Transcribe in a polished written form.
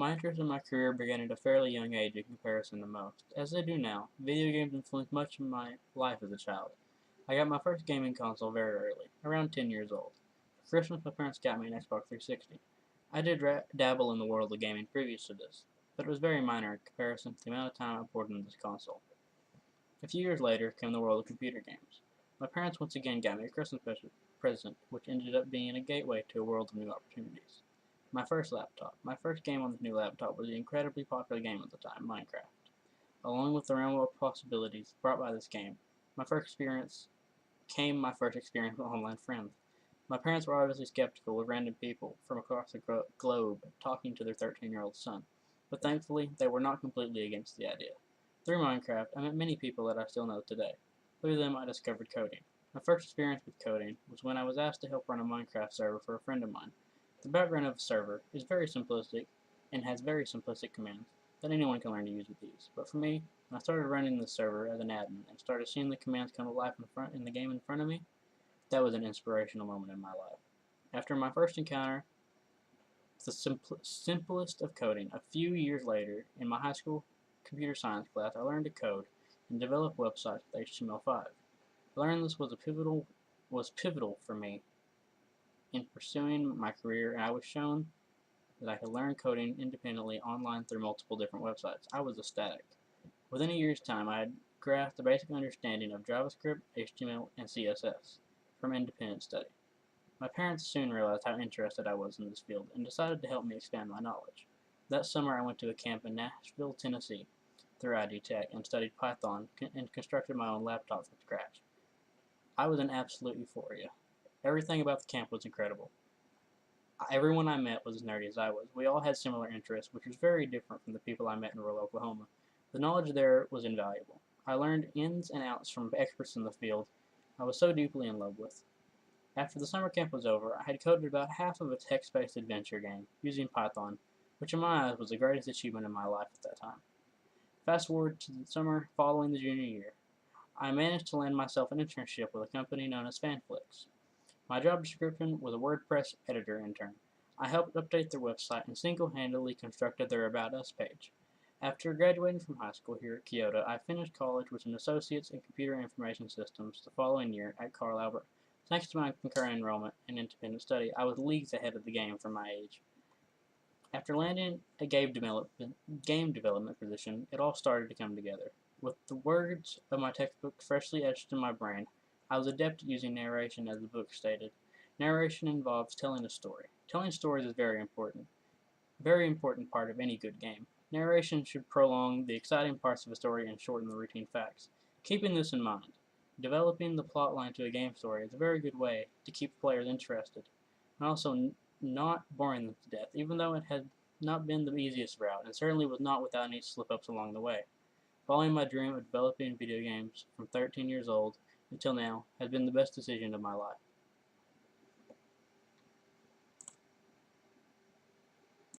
My interest in my career began at a fairly young age in comparison to most. As they do now, video games influenced much of my life as a child. I got my first gaming console very early, around 10 years old. For Christmas, my parents got me an Xbox 360. I did dabble in the world of gaming previous to this, but it was very minor in comparison to the amount of time I poured into this console. A few years later came the world of computer games. My parents once again got me a Christmas present, which ended up being a gateway to a world of new opportunities. My first laptop. My first game on this new laptop was the incredibly popular game at the time, Minecraft. Along with the realm of possibilities brought by this game, my first experience my first experience with online friends. My parents were obviously skeptical of random people from across the globe talking to their 13-year-old son, but thankfully they were not completely against the idea. Through Minecraft, I met many people that I still know today. Through them, I discovered coding. My first experience with coding was when I was asked to help run a Minecraft server for a friend of mine. The background of a server is very simplistic and has very simplistic commands that anyone can learn to use with ease. But for me, when I started running the server as an admin and started seeing the commands come to life in the game in front of me, that was an inspirational moment in my life. After my first encounter, the simplest of coding, a few years later, in my high school computer science class, I learned to code and develop websites with HTML5. I learned this was pivotal for me in pursuing my career, and I was shown that I could learn coding independently online through multiple different websites. I was ecstatic. Within a year's time, I had grasped a basic understanding of JavaScript, HTML, and CSS from independent study. My parents soon realized how interested I was in this field and decided to help me expand my knowledge. That summer, I went to a camp in Nashville, Tennessee through ID Tech and studied Python and constructed my own laptop from scratch. I was in absolute euphoria. Everything about the camp was incredible. Everyone I met was as nerdy as I was. We all had similar interests, which was very different from the people I met in rural Oklahoma. The knowledge there was invaluable. I learned ins and outs from experts in the field I was so deeply in love with. After the summer camp was over, I had coded about half of a text-based adventure game using Python, which in my eyes was the greatest achievement in my life at that time. Fast forward to the summer following the junior year. I managed to land myself an internship with a company known as Fanflix. My job description was a WordPress editor intern. I helped update their website and single-handedly constructed their About Us page. After graduating from high school here at Kyoto, I finished college with an associate's in computer information systems the following year at Carl Albert. Thanks to my concurrent enrollment and independent study, I was leagues ahead of the game for my age. After landing a game development position, it all started to come together. With the words of my textbook freshly etched in my brain, I was adept at using narration as the book stated. Narration involves telling a story. Telling stories is very important part of any good game. Narration should prolong the exciting parts of a story and shorten the routine facts. Keeping this in mind, developing the plot line to a game story is a very good way to keep players interested, and also not boring them to death, even though it had not been the easiest route, and certainly was not without any slip-ups along the way. Following my dream of developing video games from 13 years old until now has been the best decision of my life.